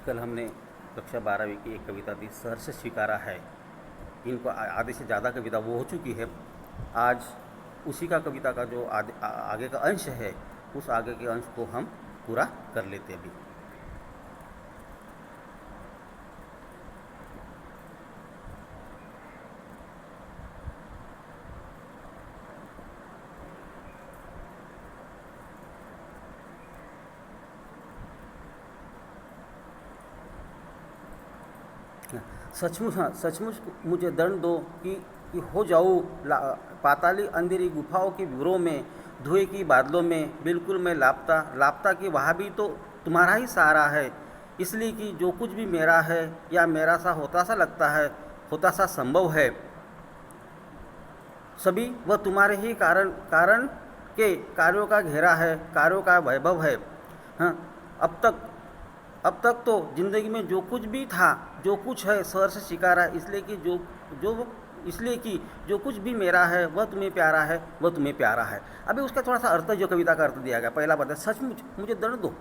कल हमने कक्षा 12वीं की एक कविता थी, सहर्ष स्वीकारा है। इनको आधे से ज़्यादा कविता वो हो चुकी है। आज उसी का कविता का जो आगे का अंश है, उस आगे के अंश को हम पूरा कर लेते अभी। सचमुच, हाँ सचमुच मुझे दंड दो कि हो जाऊँ पाताली अंधेरी गुफाओं के विवरों में, धुएं की बादलों में बिल्कुल मैं लापता लापता कि वहाँ भी तो तुम्हारा ही सहारा है। इसलिए कि जो कुछ भी मेरा है या मेरा सा होता सा लगता है, होता सा संभव है, सभी वह तुम्हारे ही कारण के कार्यों का घेरा है, कार्यों का वैभव है। हाँ, अब तक अब तक तो ज़िंदगी में जो कुछ भी था, जो कुछ है सहर्ष स्वीकारा, इसलिए कि जो इसलिए कि जो कुछ भी मेरा है वह तुम्हें प्यारा है, वह तुम्हें प्यारा है। अभी उसका थोड़ा सा अर्थ, जो कविता का अर्थ दिया गया, पहला पद है सचमुच मुझे दंड दो।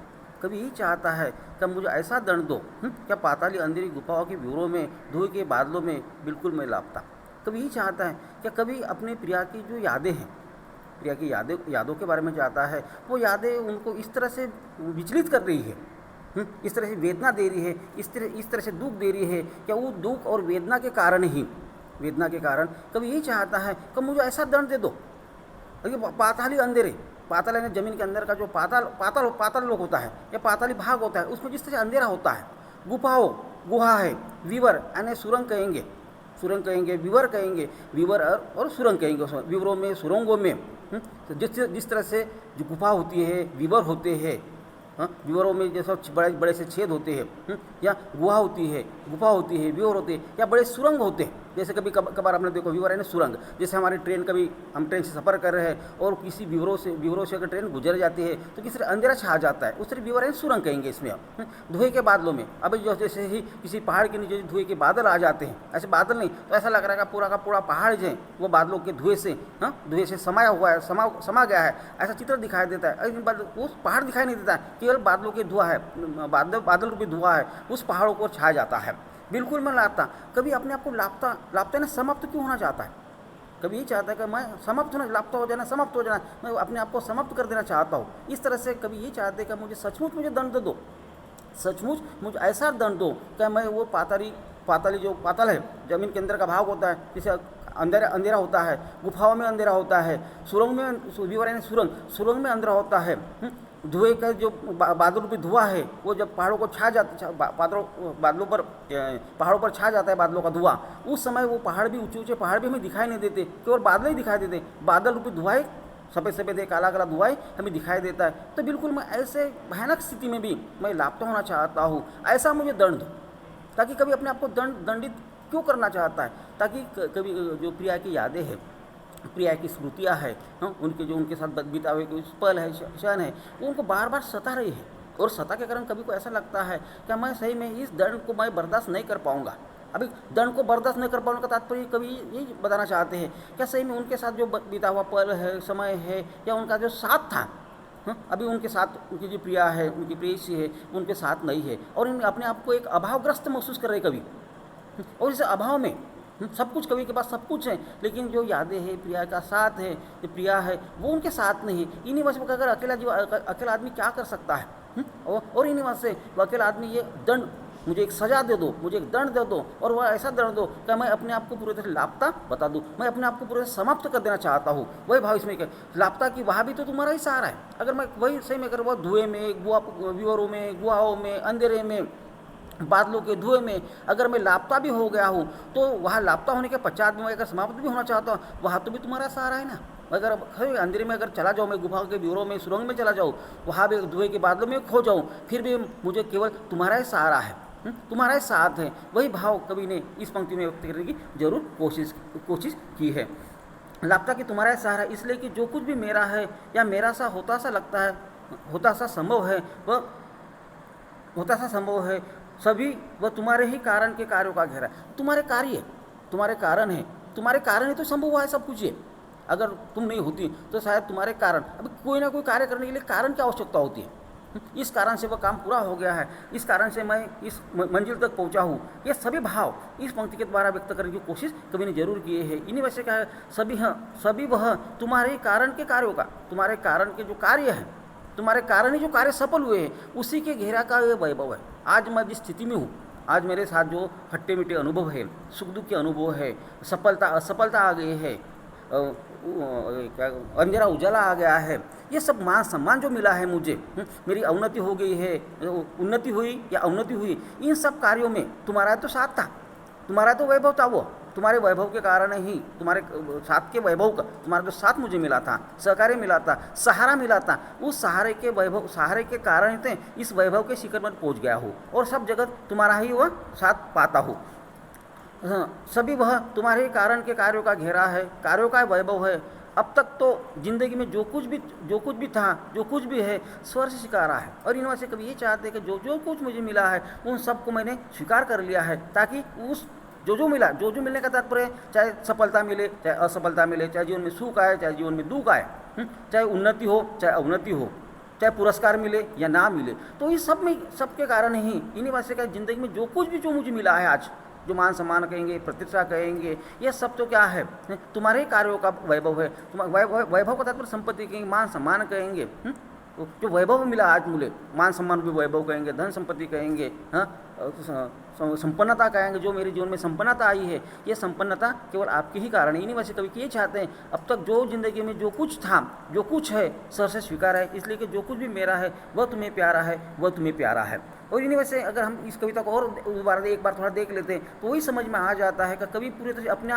कभी यही चाहता है कि मुझे ऐसा दंड दो, क्या पाताली अंधेरी गुफाओं के व्यूरों में, धुएं के बादलों में बिल्कुल मैं लापता। कभी यही चाहता है कि कभी अपने प्रिया की जो यादें हैं, प्रिया की यादों के बारे में चाहता है, वो यादें उनको इस तरह से विचलित कर रही है, इस तरह से वेदना दे रही है, इस तरह से दुख दे रही है, क्या वो दुख और वेदना के कारण कभी यही चाहता है कि मुझे ऐसा दंड दे दो। पाताली अंधेरे, पाताल यानी जमीन के अंदर का जो पाताल लोक होता है या पाताली भाग होता है, उसमें जिस तरह से अंधेरा होता है। गुहा है, विवर यानी सुरंग कहेंगे, विवर कहेंगे, विवर और सुरंग कहेंगे। उसमें विवरों में, सुरंगों में, तो जिस तरह से जो गुफा होती है, विवर होते हैं, विवरों में जैसे बड़े बड़े से छेद होते हैं, या गुफा होती है, विवर होते हैं, या बड़े सुरंग होते हैं। जैसे कभी कभार आपने देखो, विवर है ना सुरंग। जैसे हमारी ट्रेन, कभी हम ट्रेन से सफ़र कर रहे हैं और किसी विवरों से अगर ट्रेन गुजर जाती है तो किसी अंधेरा छा जाता है, उस तरह विवर है सुरंग कहेंगे इसमें आप। धुएं के बादलों में, अब जो जैसे ही किसी पहाड़ के नीचे धुएं के बादल आ जाते हैं, ऐसे बादल नहीं तो ऐसा लग रहा है कि पूरा का पूरा पहाड़ जो है वो बादलों के धुएं से समाया हुआ है, समा गया है, ऐसा चित्र दिखाई देता है। उस पहाड़ दिखाई नहीं देता है, केवल बादलों के धुआं है, बादल रूपी धुआं है, उस पहाड़ों को छा जाता है। बिल्कुल मैं लापता, कभी अपने आप को लापता ना समाप्त क्यों होना चाहता है। कभी ये चाहता है कि मैं समाप्त होना, लापता हो जाना, समाप्त हो जाना, मैं अपने आप को समाप्त कर देना चाहता हूँ। इस तरह से कभी ये चाहते हैं कि मुझे सचमुच मुझे दंड दो, सचमुच मुझे ऐसा दंड दो कि मैं वो पाताली जो पाताल है, जमीन के अंदर का भाग होता है, जैसे अंधेरा होता है, गुफाओं में अंधेरा होता है, सुरंग में, विवर यानी सुरंग में अंधेरा होता है। धुएं का जो बादल रूपी धुआं है, वो जब पहाड़ों को पहाड़ों पर छा जाता है बादलों का धुआं, उस समय वो पहाड़ भी, ऊंचे पहाड़ भी हमें दिखाई नहीं देते, केवल बादल ही दिखाई देते। बादल रूपी धुआं, सफ़ेद काला धुआं हमें दिखाई देता है। तो बिल्कुल मैं ऐसे भयानक स्थिति में भी मैं लापता होना चाहता हूँ, ऐसा मुझे दंड दो। ताकि कभी अपने आप को दंडित क्यों करना चाहता है, ताकि कभी जो प्रिया की यादें हैं, प्रिया की स्मृतियाँ है, उनके साथ बीता हुए कुछ पल है, क्षण है, वो उनको बार बार सता रही है। और सता के कारण कभी को ऐसा लगता है कि मैं सही में इस दंड को मैं बर्दाश्त नहीं कर पाऊँगा। अभी दंड को बर्दाश्त नहीं कर पाने का तात्पर्य कभी यही बताना चाहते हैं, क्या सही में उनके साथ जो बीता हुआ पल है, समय है, या उनका जो साथ था, अभी उनके साथ उनकी जो प्रिया है, उनकी प्रेयसी है, उनके साथ नहीं है, और इन अपने आप को एक अभावग्रस्त महसूस कर रहे कभी। और इस अभाव में सब कुछ, कवि के पास सब कुछ है, लेकिन जो यादें हैं, प्रिया का साथ है, जो प्रिया है वो उनके साथ नहीं है। इन्हीं वजह से अगर अकेला आदमी क्या कर सकता है, और इन्हीं वजह से वो अकेला आदमी ये दंड, मुझे एक सजा दे दो, मुझे एक दंड दे दो, और वह ऐसा दंड दो कि मैं अपने आप को पूरी तरह लापता बता दूं, मैं अपने आप को पूरे समाप्त कर देना चाहता हूँ। वही भाव इसमें क्या, लापता की वहाँ भी तो तुम्हारा ही सहारा है। अगर मैं वही सही में, अगर वह धुएं में, विवरों में, गुहाओं में, अंधेरे में, बादलों के धुएं में अगर मैं लापता भी हो गया हूँ, तो वहाँ लापता होने के पश्चात में अगर समाप्त भी होना चाहता हूँ, वहाँ तो भी तुम्हारा सहारा है ना। अगर अंधेरे में अगर चला जाऊँ, मैं गुफा के व्यूरों में, सुरंग में चला जाऊँ, वहाँ भी धुएं के बादलों में खो जाऊँ, फिर भी मुझे केवल तुम्हारा ही सहारा है, तुम्हारा ही साथ है। वही भाव कवि ने इस पंक्ति में व्यक्त करने की जरूर कोशिश की है। लापता कि तुम्हारा ही सहारा, इसलिए कि जो कुछ भी मेरा है या मेरा सा होता सा लगता है, होता सा संभव है, सभी वह तुम्हारे ही कारण के कार्यों का घेरा है। तुम्हारे कार्य, तुम्हारे कारण है, तुम्हारे कारण ही तो संभव हुआ है सब कुछ ये। अगर तुम नहीं होती तो शायद तुम्हारे कारण, अभी कोई ना कोई कार्य करने के लिए कारण की आवश्यकता होती है। इस कारण से वह काम पूरा हो गया है, इस कारण से मैं इस मंजिल तक पहुंचा हूँ। ये सभी भाव इस पंक्ति के द्वारा व्यक्त करने की कोशिश कवि ने जरूर किए हैं। इन्हीं वजह से क्या है, सभी वह तुम्हारे कारण के कार्यों का, तुम्हारे कारण के जो कार्य है, तुम्हारे कारण ही जो कार्य सफल हुए हैं, उसी के घेरा का ये वैभव है। आज मैं जिस स्थिति में हूँ, आज मेरे साथ जो खट्टे मीठे अनुभव है, सुख दुख के अनुभव है, सफलता असफलता आ गई है, अंधेरा उजाला आ गया है, ये सब मान सम्मान जो मिला है मुझे, मेरी अवनति हो गई है, उन्नति हुई या अवनति हुई, इन सब कार्यों में तुम्हारा तो साथ था, तुम्हारा तो वैभव था। वो तुम्हारे वैभव के कारण ही, तुम्हारे साथ के वैभव का, तुम्हारा जो साथ मुझे मिला था, सहकार्य मिला था, सहारा मिला था, उस सहारे के वैभव, सहारे के कारण थे इस वैभव के शिखर पर पहुंच गया हूँ और सब जगत तुम्हारा ही वह साथ पाता हूँ। सभी वह तुम्हारे कारण के कार्यों का घेरा है, कार्यों का वैभव है। अब तक तो जिंदगी में जो कुछ भी था, जो कुछ भी है, स्वर से स्वीकारा है। और इन वजह से कभी ये चाहते हैं कि जो कुछ मुझे मिला है उन सबको मैंने स्वीकार कर लिया है, ताकि उस जो मिला, जो मिलने का तात्पर्य, चाहे सफलता मिले, चाहे असफलता मिले, चाहे जीवन में सुख आए, चाहे जीवन में दुख आए, चाहे उन्नति हो, चाहे अवनति हो, चाहे पुरस्कार मिले या ना मिले, तो इस सब में, सबके कारण ही, इन्हीं वजह से क्या जिंदगी में जो कुछ भी जो मुझे मिला है आज, जो मान सम्मान कहेंगे, प्रतिष्ठा कहेंगे, ये सब तो क्या है, तुम्हारे कार्यों का वैभव है। वैभव का तात्पर्य संपत्ति कहेंगे, मान सम्मान कहेंगे, जो वैभव मिला आज मुझे, मान सम्मान भी वैभव कहेंगे, धन संपत्ति कहेंगे, संपन्नता कहेंगे, जो मेरे जीवन में संपन्नता आई है, ये संपन्नता केवल आपके ही कारण है। इन्हीं वजह से कभी ये चाहते हैं, अब तक जो जिंदगी में जो कुछ था, जो कुछ है, सर से स्वीकार है, इसलिए कि जो कुछ भी मेरा है वह तुम्हें प्यारा है, वह तुम्हें प्यारा है। और इन्हीं वजह से अगर हम इस कविता को और एक बार थोड़ा देख लेते हैं तो वही समझ में आ जाता है कि कवि पूरे तरह से अपने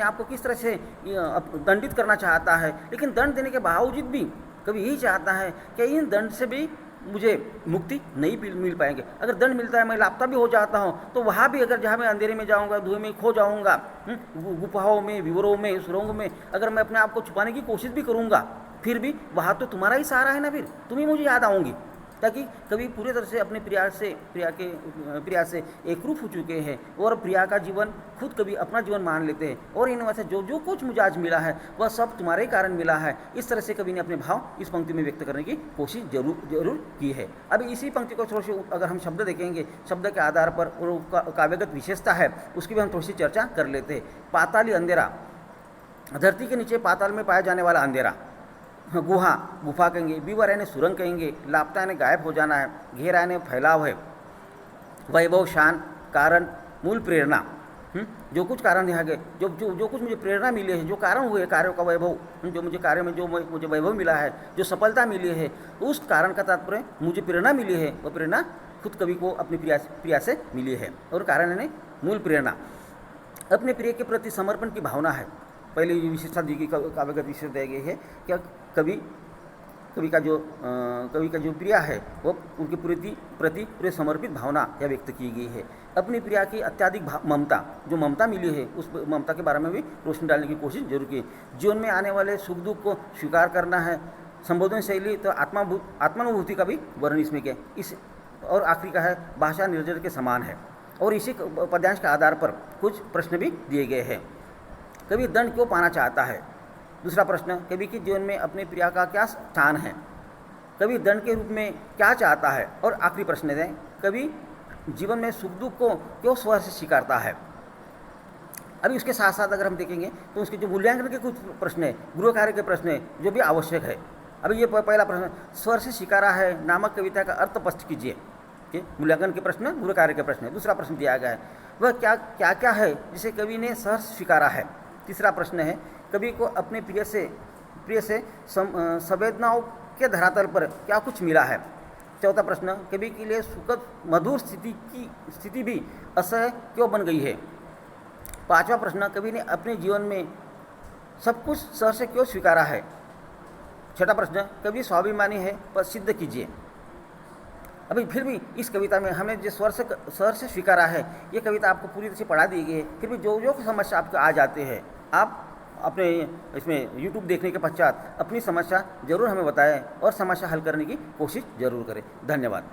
आप को किस तरह से दंडित करना चाहता है, लेकिन दंड देने के बावजूद भी कभी यही चाहता है कि इन दंड से भी मुझे मुक्ति नहीं मिल पाएंगे। अगर दंड मिलता है, मैं लापता भी हो जाता हूँ, तो वहाँ भी अगर जहाँ मैं अंधेरे में जाऊँगा, धुएं में खो जाऊँगा, गुफाओं में, विवरों में, सुरंग में, अगर मैं अपने आप को छुपाने की कोशिश भी करूँगा, फिर भी वहाँ तो तुम्हारा ही सहारा है ना, फिर तुम ही मुझे याद आओगी। ताकि कभी पूरे तरह से अपने प्रिया से एकरूप हो चुके हैं और प्रिया का जीवन खुद कभी अपना जीवन मान लेते हैं। और इन वजह से जो कुछ मुझे आज मिला है वह सब तुम्हारे कारण मिला है। इस तरह से कवि ने अपने भाव इस पंक्ति में व्यक्त करने की कोशिश जरूर की है। अब इसी पंक्ति को थोड़ी सी अगर हम शब्द देखेंगे, शब्द के आधार पर और काव्यगत विशेषता है उसकी भी हम थोड़ी सी चर्चा कर लेते हैं। पाताली अंधेरा, धरती के नीचे पाताल में पाया जाने वाला अंधेरा, गुफा कहेंगे, बीवर यानी सुरंग कहेंगे, लापता यानी गायब हो जाना है, घेरा यानी फैलाव है, वैभव, शान, कारण, मूल प्रेरणा, जो कुछ कारण दिया गया, जो कुछ मुझे प्रेरणा मिली है, जो कारण हुए कार्यों का वैभव, जो मुझे कार्य में जो मुझे वैभव मिला है, जो सफलता मिली है, उस कारण का तात्पर्य मुझे प्रेरणा मिली है, वो प्रेरणा खुद कवि को अपनी प्रिया से मिली है। और कारण यानी मूल प्रेरणा, अपने प्रिय के प्रति समर्पण की भावना है। पहले ये विशेषता दी गई, काव्यगत विशेषता दी गई है क्या कवि का जो प्रिया है वो उनके प्रति पूरे समर्पित भावना या व्यक्त की गई है। अपनी प्रिया की अत्याधिक ममता, जो ममता मिली है, उस ममता के बारे में भी रोशनी डालने की कोशिश जरूर की। जीवन में आने वाले सुख दुख को स्वीकार करना है। संबोधन शैली तो आत्मानुभूति का भी वर्णन इसमें किया। इस और आखिरी का है भाषा निर्जर के समान है। और इसी पद्यांश के आधार पर कुछ प्रश्न भी दिए गए हैं। कवि दंड क्यों पाना चाहता है? दूसरा प्रश्न, कवि के जीवन में अपने प्रिया का क्या स्थान है? कवि दंड के रूप में क्या चाहता है? और आखिरी प्रश्न है, कवि जीवन में सुख दुख को क्यों स्वर से स्वीकारता है? अभी उसके साथ साथ अगर हम देखेंगे तो उसके जो मूल्यांकन के कुछ प्रश्न है, गृह कार्य के प्रश्न है, जो भी आवश्यक है। अभी ये पहला प्रश्न, स्वर से स्वीकारा है नामक कविता का अर्थ स्पष्ट कीजिए। मूल्यांकन के प्रश्न, गृह कार्य के प्रश्न है। दूसरा प्रश्न दिया गया है, वह क्या है जिसे कवि ने सहर्ष स्वीकारा है? तीसरा प्रश्न है, कवि को अपने प्रिय से संवेदनाओं के धरातल पर क्या कुछ मिला है? चौथा प्रश्न, कवि के लिए सुखद मधुर स्थिति भी असह्य क्यों बन गई है? पांचवा प्रश्न, कवि ने अपने जीवन में सब कुछ सहर्ष क्यों स्वीकारा है? छठा प्रश्न, कवि स्वाभिमानी है पर सिद्ध कीजिए। अभी फिर भी इस कविता में हमने जो स्वर से स्वीकारा है, ये कविता आपको पूरी तरह से पढ़ा दी गई है। फिर भी जो समस्या आपको आ जाते हैं, आप अपने इसमें YouTube देखने के पश्चात अपनी समस्या जरूर हमें बताएं और समस्या हल करने की कोशिश जरूर करें। धन्यवाद।